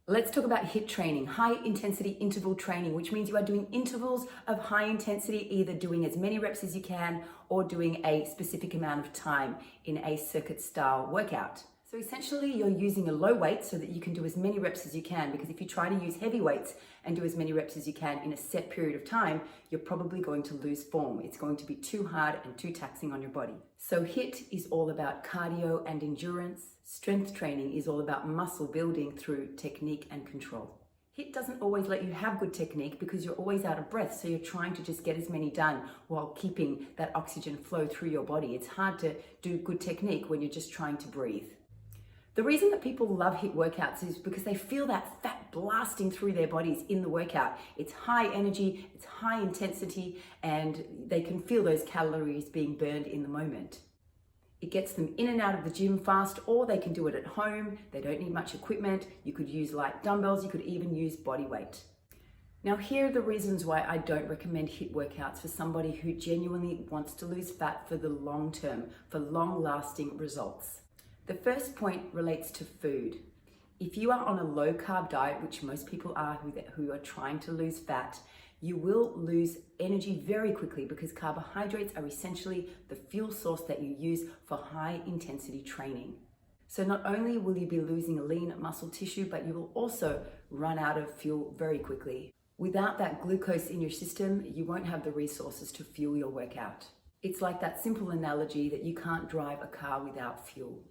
Let's talk about HIIT training, high intensity interval training, which means you are doing intervals of high intensity, either doing as many reps as you can or doing a specific amount of time in a circuit style workout. So essentially you're using a low weight so that you can do as many reps as you can, because if you try to use heavy weights and do as many reps as you can in a set period of time, you're probably going to lose form. It's going to be too hard and too taxing on your body. So HIIT is all about cardio and endurance. Strength training is all about muscle building through technique and control. HIIT doesn't always let you have good technique because you're always out of breath, so you're trying to just get as many done while keeping that oxygen flow through your body. It's hard to do good technique when you're just trying to breathe. The reason that people love HIIT workouts is because they feel that fat blasting through their bodies in the workout. It's high energy, it's high intensity, and they can feel those calories being burned in the moment. It gets them in and out of the gym fast, or they can do it at home. They don't need much equipment. You could use light dumbbells, you could even use body weight. Now, here are the reasons why I don't recommend HIIT workouts for somebody who genuinely wants to lose fat for the long term, for long-lasting results. The first point relates to food. If you are on a low carb diet, which most people are who are trying to lose fat, you will lose energy very quickly because carbohydrates are essentially the fuel source that you use for high intensity training. So not only will you be losing lean muscle tissue, but you will also run out of fuel very quickly. Without that glucose in your system, you won't have the resources to fuel your workout. It's like that simple analogy that you can't drive a car without fuel.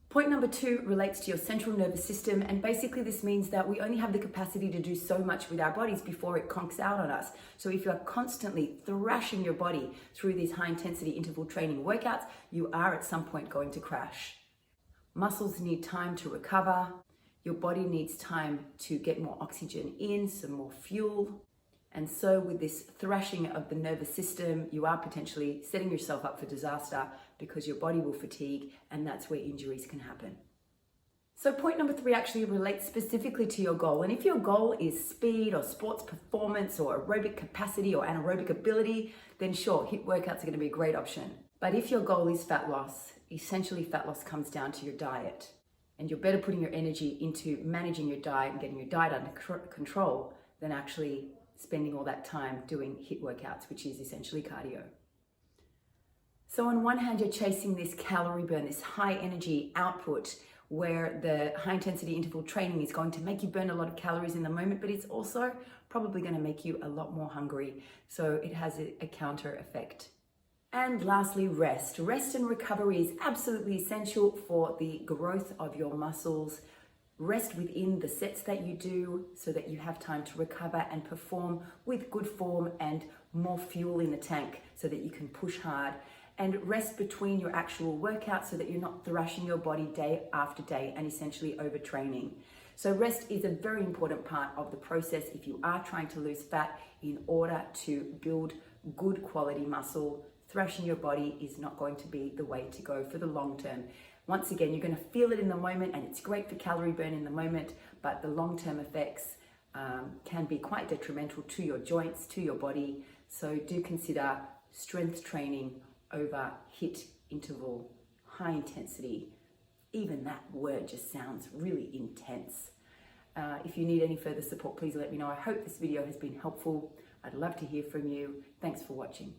Point number 2 relates to your central nervous system, and basically this means that we only have the capacity to do so much with our bodies before it conks out on us. So if you are constantly thrashing your body through these high intensity interval training workouts, you are at some point going to crash. Muscles need time to recover. Your body needs time to get more oxygen in, some more fuel. And so with this thrashing of the nervous system, you are potentially setting yourself up for disaster because your body will fatigue, and that's where injuries can happen. So point number 3 actually relates specifically to your goal. And if your goal is speed or sports performance or aerobic capacity or anaerobic ability, then sure, HIIT workouts are going to be a great option. But if your goal is fat loss, essentially fat loss comes down to your diet. And you're better putting your energy into managing your diet and getting your diet under control than actually spending all that time doing HIIT workouts, which is essentially cardio. So on one hand, you're chasing this calorie burn, this high energy output, where the high intensity interval training is going to make you burn a lot of calories in the moment, but it's also probably going to make you a lot more hungry. So it has a counter effect. And lastly, rest. Rest and recovery is absolutely essential for the growth of your muscles. Rest within the sets that you do so that you have time to recover and perform with good form and more fuel in the tank so that you can push hard. And rest between your actual workouts so that you're not thrashing your body day after day and essentially overtraining. So rest is a very important part of the process if you are trying to lose fat in order to build good quality muscle. Thrashing your body is not going to be the way to go for the long term. Once again, you're going to feel it in the moment, and it's great for calorie burn in the moment, but the long-term effects can be quite detrimental to your joints, to your body. So do consider strength training over HIIT interval, high intensity. Even that word just sounds really intense. If you need any further support, please let me know. I hope this video has been helpful. I'd love to hear from you. Thanks for watching.